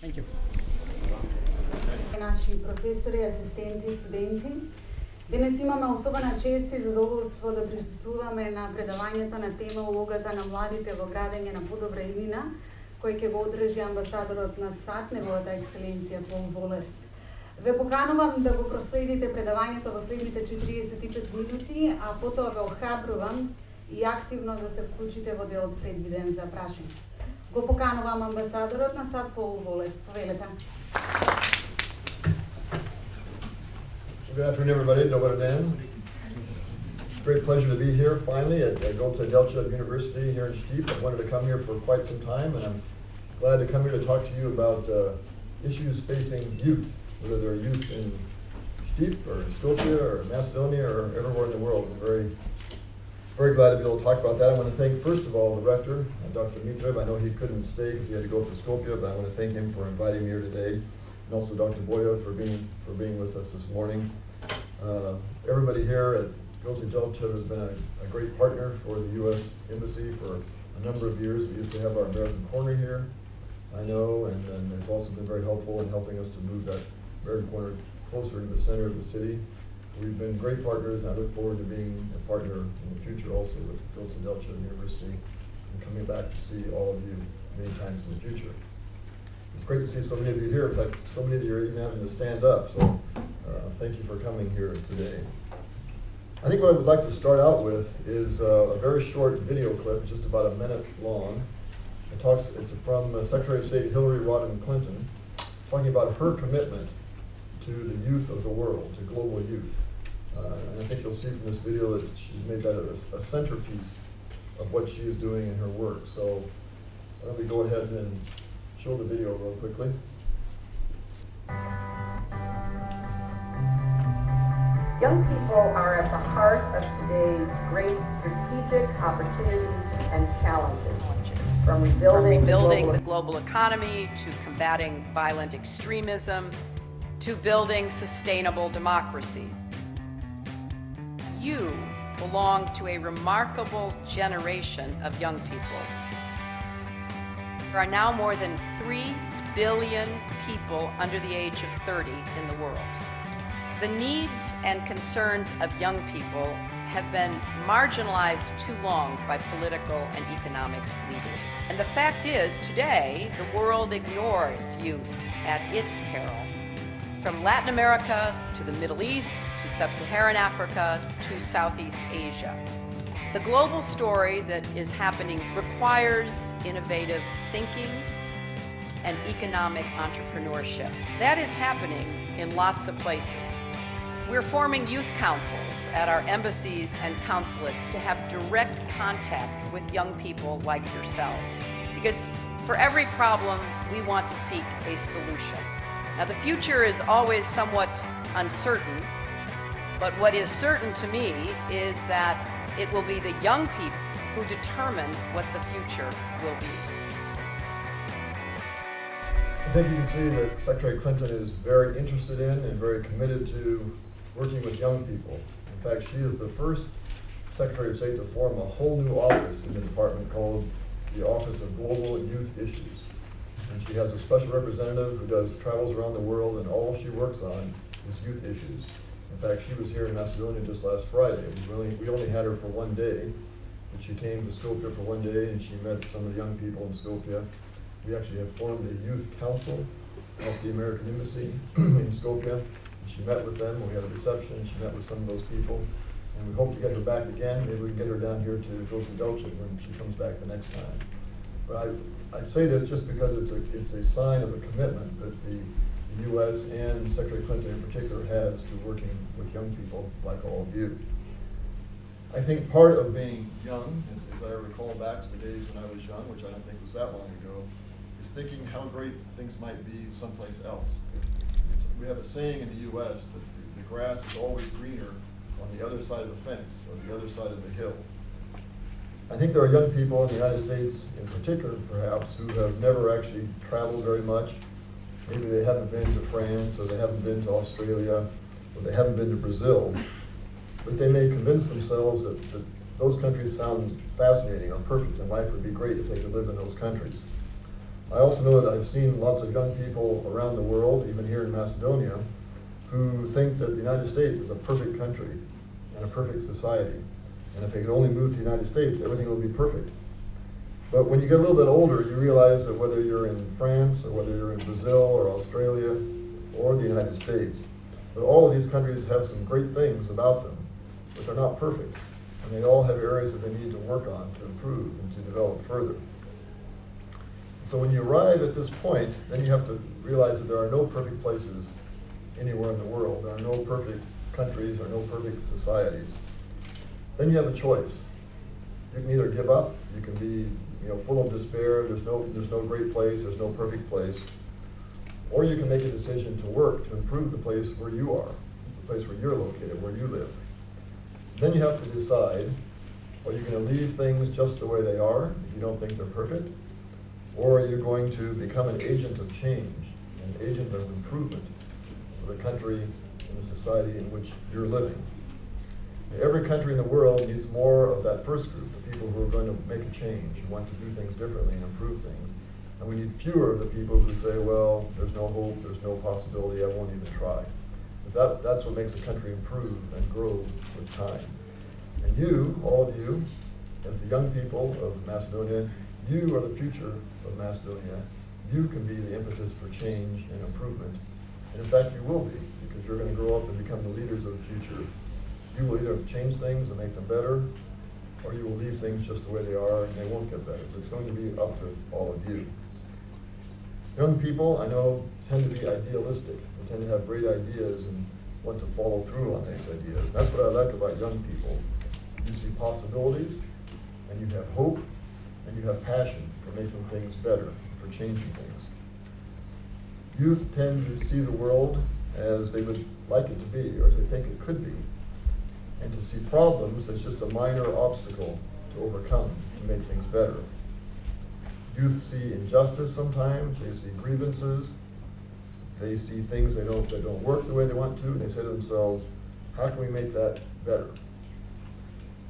Thank you. Наши професори, асистенти, студенти. Денес имаме особена чест и задоволство да присуствуваме на предавањето на тема улогата на младите во градење на подобра иднина, кој ќе го одржи амбасадорот на САД, неговата екселенција Пол Волерс. Ве поканувам да го проследите предавањето во следните 45 минути, а потоа ве охрабрувам и активно да се вклучите во делот предвиден за прашање. Го поканувам амбасадорот на САД Пол Волерс. Повелете. Good afternoon, everybody. Dobar den. Great pleasure to be here finally at Goce Delcheve University here in Stip. I wanted to come here for quite some time, and I'm glad to come here to talk to you about issues facing youth, whether they're youth in Stip or in Skopje or Macedonia or everywhere in the world. I'm very glad to be able to talk about that. I want to thank, first of all, the rector, Dr. Mitrev. I know he couldn't stay because he had to go for Skopje, but I want to thank him for inviting me here today, and also Dr. Boya for being with us this morning. Everybody here at Goce Delcheve has been a great partner for the U.S. Embassy for a number of years. We used to have our American corner here, I know, and they've also been very helpful in helping us to move that American corner closer to the center of the city. We've been great partners, and I look forward to being a partner in the future also with Goce Delcheve University and coming back to see all of you many times in the future. It's great to see so many of you here. In fact, so many of you are even having to stand up, so thank you for coming here today. I think what I would like to start out with is a very short video clip, just about a minute long. It's from Secretary of State Hillary Rodham Clinton, talking about her commitment to the youth of the world, to global youth. And I think you'll see from this video that she's made that a centerpiece of what she is doing in her work. So why don't we go ahead and show the video real quickly. Young people are at the heart of today's great strategic opportunities and challenges, from rebuilding the global economy, to combating violent extremism, to building sustainable democracy. You belong to a remarkable generation of young people. There are now more than 3 billion people under the age of 30 in the world. The needs and concerns of young people have been marginalized too long by political and economic leaders. And the fact is, today, the world ignores youth at its peril. From Latin America to the Middle East, to Sub-Saharan Africa, to Southeast Asia. The global story that is happening requires innovative thinking and economic entrepreneurship. That is happening in lots of places. We're forming youth councils at our embassies and consulates to have direct contact with young people like yourselves. Because for every problem, we want to seek a solution. Now, the future is always somewhat uncertain, but what is certain to me is that it will be the young people who determine what the future will be. I think you can see that Secretary Clinton is very interested in and very committed to working with young people. In fact, she is the first Secretary of State to form a whole new office in the department called the Office of Global Youth Issues. And she has a special representative who travels around the world, and all she works on is youth issues. In fact, she was here in Macedonia just last Friday. We only had her for one day, but she came to Skopje for one day and she met some of the young people in Skopje. We actually have formed a youth council at the American Embassy in Skopje. She met with them, we had a reception, she met with some of those people, and we hope to get her back again. Maybe we can get her down here to Goce Delcheve when she comes back the next time. But I say this just because it's a sign of a commitment that the U.S. and Secretary Clinton in particular has to working with young people like all of you. I think part of being young, as I recall back to the days when I was young, which I don't think was that long ago, is thinking how great things might be someplace else. We have a saying in the U.S. that the grass is always greener on the other side of the fence, or the other side of the hill. I think there are young people in the United States in particular, perhaps, who have never actually traveled very much. Maybe they haven't been to France, or they haven't been to Australia, or they haven't been to Brazil. But they may convince themselves that those countries sound fascinating or perfect, and life would be great if they could live in those countries. I also know that I've seen lots of young people around the world, even here in Macedonia, who think that the United States is a perfect country and a perfect society. And if they could only move to the United States, everything would be perfect. But when you get a little bit older, you realize that whether you're in France or whether you're in Brazil or Australia or the United States, but all of these countries have some great things about them, but they're not perfect. And they all have areas that they need to work on to improve and to develop further. So when you arrive at this point, then you have to realize that there are no perfect places anywhere in the world. There are no perfect countries or no perfect societies. Then you have a choice. You can either give up, you can be full of despair, there's no great place, there's no perfect place, or you can make a decision to work to improve the place where you are, the place where you're located, where you live. Then you have to decide, are you going to leave things just the way they are if you don't think they're perfect, or are you going to become an agent of change, an agent of improvement for the country and the society in which you're living? Every country in the world needs more of that first group, the people who are going to make a change, who want to do things differently and improve things. And we need fewer of the people who say, well, there's no hope, there's no possibility, I won't even try. Because that's what makes a country improve and grow with time. And you, all of you, as the young people of Macedonia, you are the future of Macedonia. You can be the impetus for change and improvement. And in fact, you will be, because you're going to grow up and become the leaders of the future. You will either change things and make them better, or you will leave things just the way they are and they won't get better. But it's going to be up to all of you. Young people, I know, tend to be idealistic. They tend to have great ideas and want to follow through on these ideas. And that's what I like about young people. You see possibilities, and you have hope, and you have passion for making things better, for changing things. Youth tend to see the world as they would like it to be, or as they think it could be, and to see problems as just a minor obstacle to overcome, to make things better. Youth see injustice sometimes, they see grievances, they see things that don't work the way they want to, and they say to themselves, how can we make that better?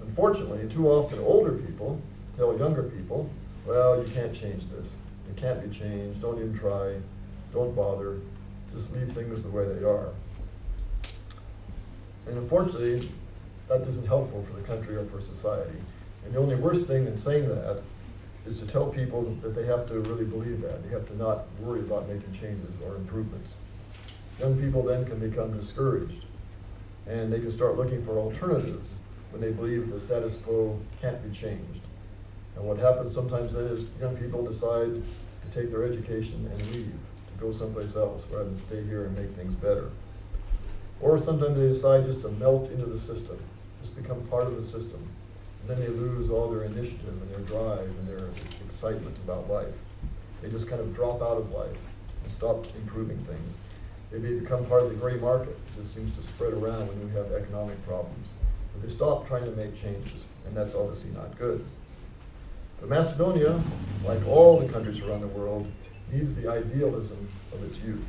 Unfortunately, too often older people tell younger people, well, you can't change this. It can't be changed, don't even try, don't bother, just leave things the way they are. And unfortunately, that isn't helpful for the country or for society. And the only worst thing in saying that is to tell people that they have to really believe that. They have to not worry about making changes or improvements. Young people then can become discouraged, and they can start looking for alternatives when they believe the status quo can't be changed. And what happens sometimes then is young people decide to take their education and leave, to go someplace else rather than stay here and make things better. Or sometimes they decide just to melt into the system, just become part of the system. And then they lose all their initiative and their drive and their excitement about life. They just kind of drop out of life and stop improving things. They become part of the gray market. It just seems to spread around when we have economic problems. But they stop trying to make changes, and that's obviously not good. But Macedonia, like all the countries around the world, needs the idealism of its youth.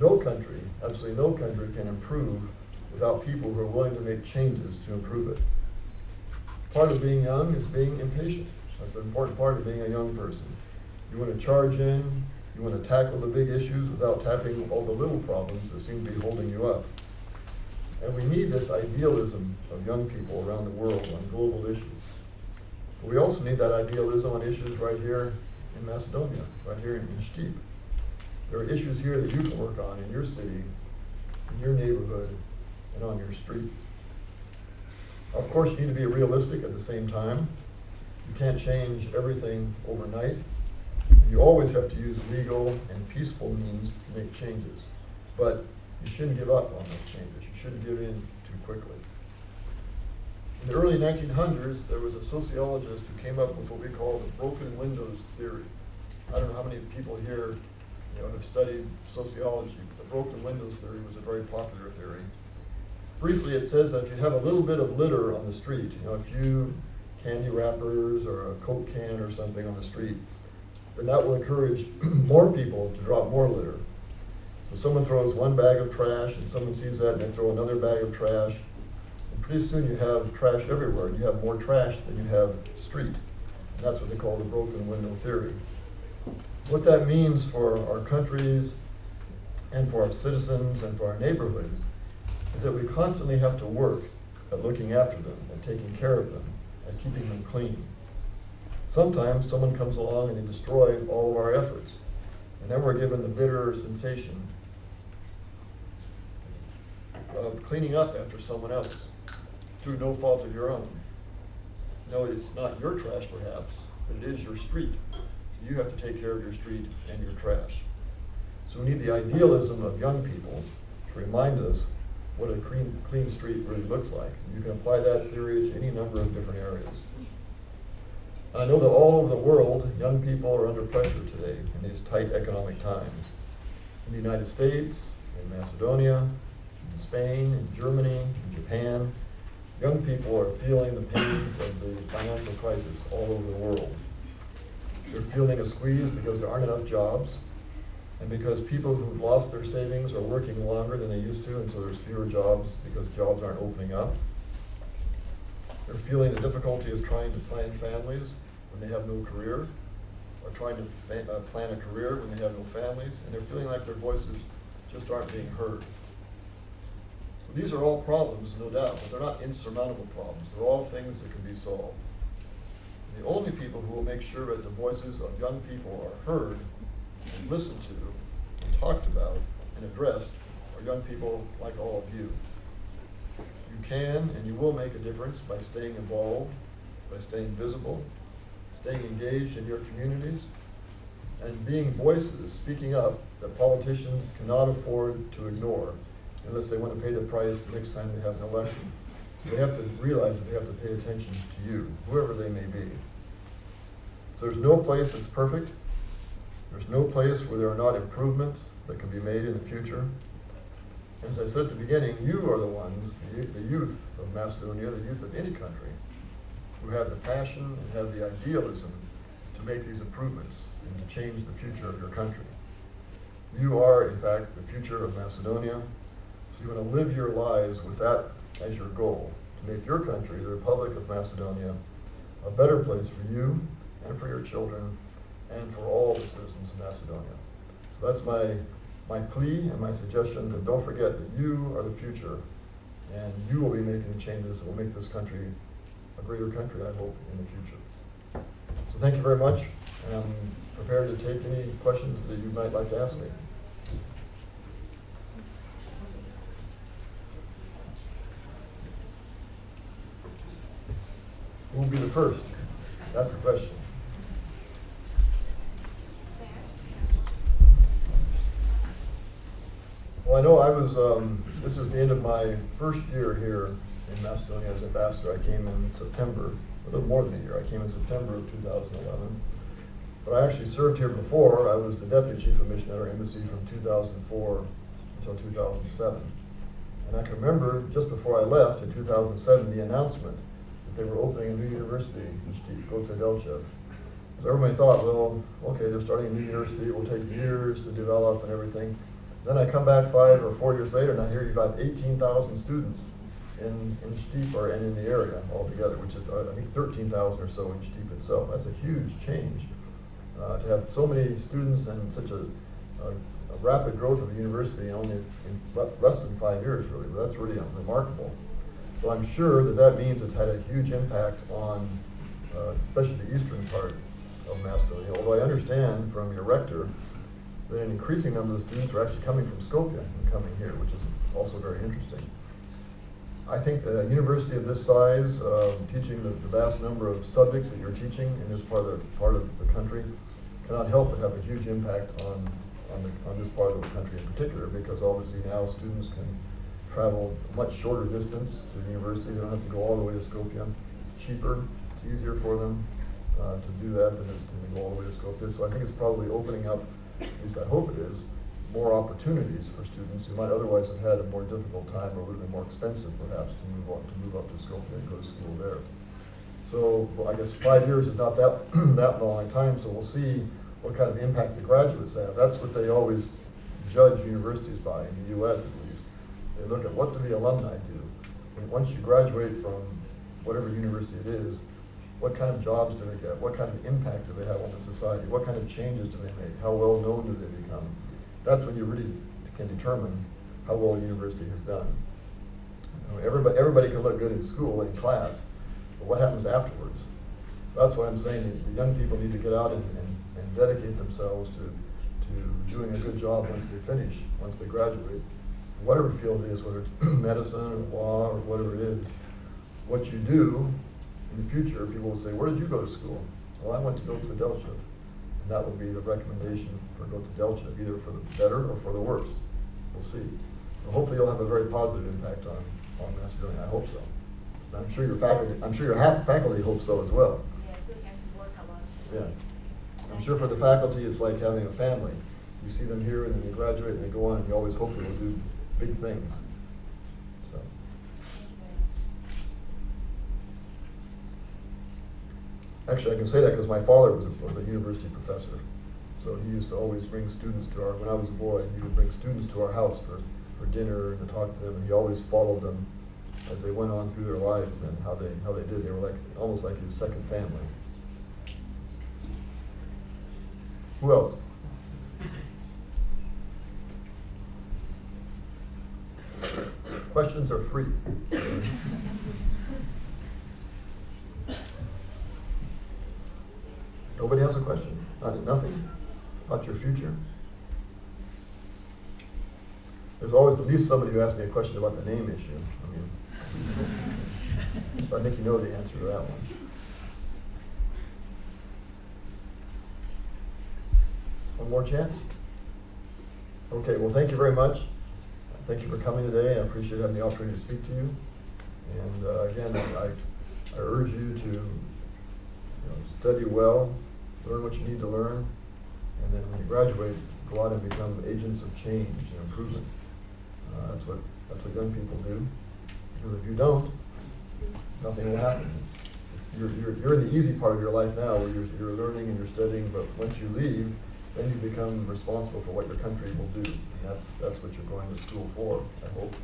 No country, absolutely no country, can improve without people who are willing to make changes to improve it. Part of being young is being impatient. That's an important part of being a young person. You want to charge in, you want to tackle the big issues without tackling all the little problems that seem to be holding you up. And we need this idealism of young people around the world on global issues. But we also need that idealism on issues right here in Macedonia, right here in Stip. There are issues here that you can work on in your city, in your neighborhood, and on your street. Of course, you need to be realistic at the same time. You can't change everything overnight. You always have to use legal and peaceful means to make changes. But you shouldn't give up on those changes. You shouldn't give in too quickly. In the early 1900s, there was a sociologist who came up with what we call the broken windows theory. I don't know how many people here have studied sociology, but the broken windows theory was a very popular theory. Briefly, it says that if you have a little bit of litter on the street, a few candy wrappers or a Coke can or something on the street, then that will encourage more people to drop more litter. So someone throws one bag of trash and someone sees that and they throw another bag of trash. And pretty soon you have trash everywhere. You have more trash than you have street. And that's what they call the broken window theory. What that means for our countries and for our citizens and for our neighborhoods is that we constantly have to work at looking after them and taking care of them and keeping them clean. Sometimes someone comes along and they destroy all of our efforts, and then we're given the bitter sensation of cleaning up after someone else through no fault of your own. No, it's not your trash perhaps, but it is your street. So you have to take care of your street and your trash. So we need the idealism of young people to remind us what a clean street really looks like. You can apply that theory to any number of different areas. I know that all over the world, young people are under pressure today in these tight economic times. In the United States, in Macedonia, in Spain, in Germany, in Japan, young people are feeling the pains of the financial crisis all over the world. They're feeling a squeeze because there aren't enough jobs, and because people who've lost their savings are working longer than they used to, and so there's fewer jobs because jobs aren't opening up. They're feeling the difficulty of trying to plan families when they have no career, or trying to plan a career when they have no families, and they're feeling like their voices just aren't being heard. So these are all problems, no doubt, but they're not insurmountable problems. They're all things that can be solved. And the only people who will make sure that the voices of young people are heard and listened to and talked about and addressed are young people like all of you. You can and you will make a difference by staying involved, by staying visible, staying engaged in your communities, and being voices, speaking up, that politicians cannot afford to ignore unless they want to pay the price the next time they have an election. So they have to realize that they have to pay attention to you, whoever they may be. So there's no place that's perfect. There's no place where there are not improvements that can be made in the future. And as I said at the beginning, you are the ones, the youth of Macedonia, the youth of any country, who have the passion and have the idealism to make these improvements and to change the future of your country. You are, in fact, the future of Macedonia. So you want to live your lives with that as your goal, to make your country, the Republic of Macedonia, a better place for you and for your children and for all the citizens of Macedonia. So that's my plea and my suggestion, that don't forget that you are the future, and you will be making the changes that will make this country a greater country, I hope, in the future. So thank you very much, and I'm prepared to take any questions that you might like to ask me. Who will be the first? That's the question. Well, I know I was, this is the end of my first year here in Macedonia as ambassador. I came in September, a little more than a year. I came in September of 2011. But I actually served here before. I was the deputy chief of mission at our embassy from 2004 until 2007. And I can remember just before I left in 2007 the announcement that they were opening a new university in Штип, Goce Delchев. So everybody thought, well, okay, they're starting a new university. It will take years to develop and everything. Then I come back 5 or 4 years later, and I hear you've got 18,000 students in Stip and in the area altogether, which is, I think, 13,000 or so in Stip itself. That's a huge change. To have so many students and such a rapid growth of a university only in less than 5 years, really. But that's really remarkable. So I'm sure that that means it's had a huge impact on, especially the eastern part of Macedonia. Although I understand from your rector that an increasing number of the students are actually coming from Skopje and coming here, which is also very interesting. I think that a university of this size, teaching the vast number of subjects that you're teaching in this part of the country, cannot help but have a huge impact on this part of the country in particular, because obviously now students can travel a much shorter distance to the university. They don't have to go all the way to Skopje. It's cheaper, it's easier for them to do that than to go all the way to Skopje. So I think it's probably opening up, at least I hope it is, more opportunities for students who might otherwise have had a more difficult time, or would have been more expensive perhaps to move up to Skopje and go to school there. So well, I guess 5 years is not that that long a time, so we'll see what kind of impact the graduates have. That's what they always judge universities by, in the US at least. They look at what do the alumni do. And once you graduate from whatever university it is, What kind of jobs do they get? What kind of impact do they have on the society? What kind of changes do they make? How well known do they become? That's when you really can determine how well a university has done. You know, everybody can look good in school, in class, but what happens afterwards? So that's what I'm saying. The young people need to get out and dedicate themselves to doing a good job once they finish, once they graduate. Whatever field it is, whether it's medicine or law or whatever it is, what you do in the future, people will say, where did you go to school? Well, I went to Goze Delchef. And that will be the recommendation for Goze Delchef, either for the better or for the worse. We'll see. So hopefully you'll have a very positive impact on Macedonia. I hope so. And I'm sure your faculty hopes so as well. Yes, we have to work a lot. Yeah. I'm sure for the faculty it's like having a family. You see them here and then they graduate and they go on and you always hope they will do big things. So. Actually, I can say that because my father was a university professor. So he used to always bring students to when I was a boy, he would bring students to our house for dinner and to talk to them, and he always followed them as they went on through their lives and how they did. They were like almost like his second family. Who else? Questions are free. Nobody has a question? Nothing? About your future? There's always at least somebody who asks me a question about the name issue. I mean, so I think you know the answer to that one. One more chance? Okay, well, thank you very much. Thank you for coming today. I appreciate having the opportunity to speak to you. And again, I urge you to study well, learn what you need to learn, and then when you graduate, go out and become agents of change and improvement. That's what young people do. Because if you don't, nothing will happen. You're in the easy part of your life now, where you're learning and you're studying. But once you leave, then you become responsible for what your country will do. And that's what you're going to school for, I hope.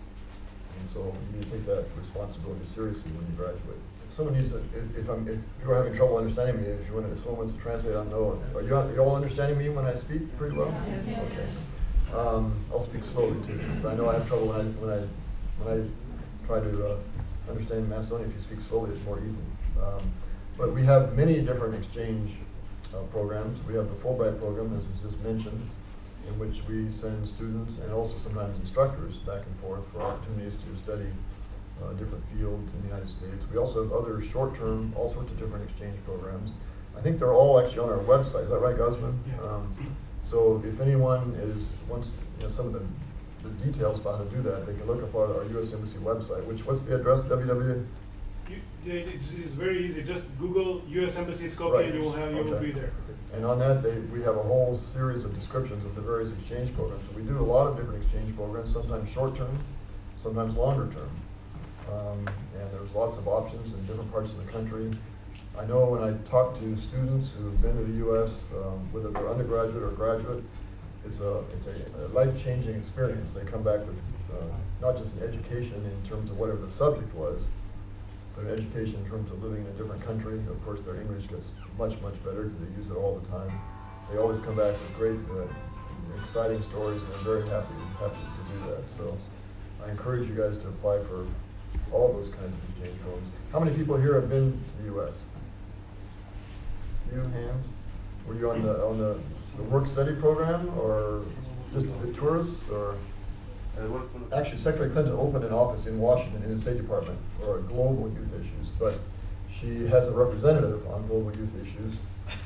And so you need to take that responsibility seriously when you graduate. If someone needs to, if you're having trouble understanding me, if someone wants to translate, I don't know. Are you all understanding me when I speak pretty well? Yes. Okay. I'll speak slowly too. I know I have trouble when I try to understand Macedonian. If you speak slowly, it's more easy. But we have many different exchange programs. We have the Fulbright program, as was just mentioned, in which we send students and also sometimes instructors back and forth for opportunities to study different fields in the United States. We also have other short-term, all sorts of different exchange programs. I think they're all actually on our website. Is that right, Guzman? Yeah. So if anyone wants some of the details about how to do that, they can look up our U.S. Embassy website. What's the address? www. It's very easy. Just Google U.S. Embassy Skopje, Right. and you will be there. And on that, we have a whole series of descriptions of the various exchange programs. So we do a lot of different exchange programs, sometimes short-term, sometimes longer-term. And there's lots of options in different parts of the country. I know when I talk to students who've been to the U.S., whether they're undergraduate or graduate, it's a life-changing experience. They come back with not just an education in terms of whatever the subject was, but an education in terms of living in a different country. Of course, their English gets much, much better because they use it all the time. They always come back with great, exciting stories, and they're very happy to do that. So I encourage you guys to apply for all those kinds of exchange programs. How many people here have been to the U.S.? Few hands. Were you on the work-study program, or just the tourists, or? Actually, Secretary Clinton opened an office in Washington in the State Department for global youth issues, but she has a representative on global youth issues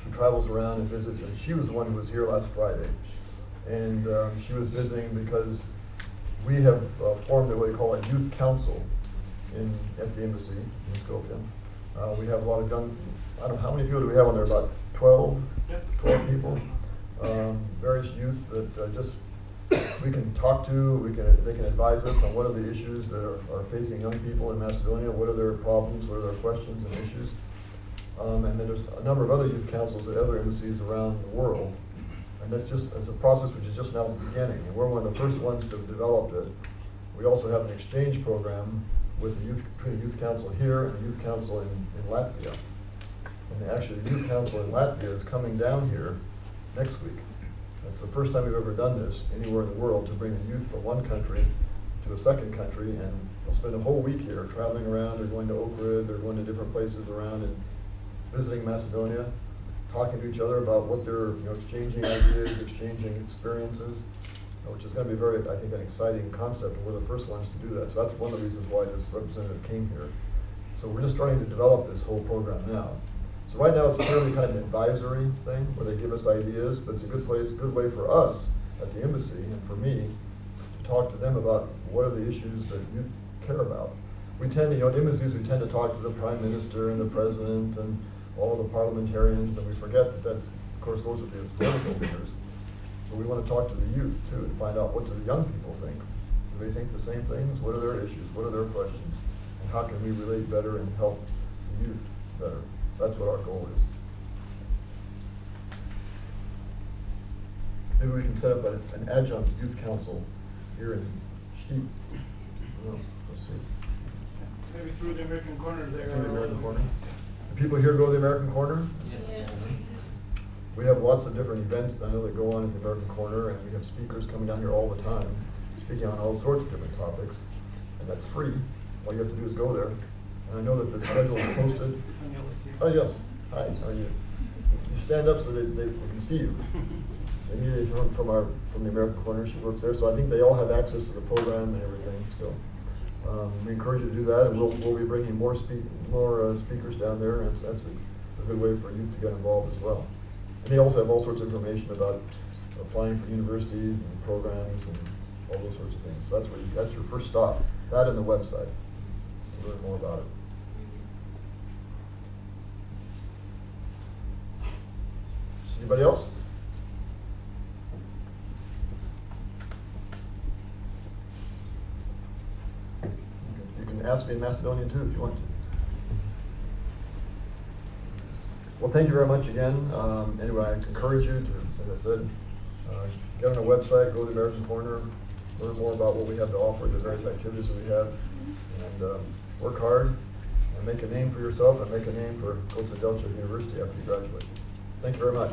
who travels around and visits, and she was the one who was here last Friday. And she was visiting because we have formed what we call a youth council at the embassy in Skopje. We have a lot of young, I don't know, how many people do we have on there? About 12 people. Various youth that just we can talk to, they can advise us on what are the issues that are facing young people in Macedonia, what are their problems, what are their questions and issues. And then there's a number of other youth councils at other embassies around the world. And it's a process which is just now beginning. And we're one of the first ones to have developed it. We also have an exchange program with between the youth council here and the youth council in Latvia. And actually, the Youth Council in Latvia is coming down here next week. It's the first time we've ever done this anywhere in the world, to bring the youth from one country to a second country, and they'll spend a whole week here traveling around. They're going to Ohrid, they're going to different places around and visiting Macedonia, talking to each other about what they're, exchanging ideas, exchanging experiences, which is going to be very, I think, an exciting concept, and we're the first ones to do that. So that's one of the reasons why this representative came here. So we're just trying to develop this whole program now. So right now it's purely kind of an advisory thing where they give us ideas, but it's a good way for us at the embassy and for me to talk to them about what are the issues that youth care about. We tend to, at embassies, we tend to talk to the Prime Minister and the President and all the parliamentarians, and we forget that that's, of course, those are the political leaders. But we want to talk to the youth too and find out, what do the young people think? Do they think the same things? What are their issues? What are their questions? And how can we relate better and help the youth better? So that's what our goal is. Maybe we can set up an adjunct youth council here in Stip. Let's see. Maybe through the American Corner there. Through the American Corner. Do people here go to the American Corner? Yes. We have lots of different events I know that go on at the American Corner, and we have speakers coming down here all the time, speaking on all sorts of different topics, and that's free. All you have to do is go there. And I know that the schedule is posted. Oh, yes. Hi, how are you? You stand up so they can see you. Amy from the American Corner, she works there, so I think they all have access to the program and everything. So we encourage you to do that, and we'll be bringing more speakers down there, and so that's a good way for youth to get involved as well. And they also have all sorts of information about applying for universities and programs and all those sorts of things. So that's your first stop. That and the website to learn more about it. Anybody else? You can ask me in Macedonian too if you want to. Well, thank you very much again. Anyway, I encourage you to, as I said, get on our website, go to the American Corner, learn more about what we have to offer, the various activities that we have, and work hard and make a name for yourself and make a name for Goce Delchев University after you graduate. Thank you very much.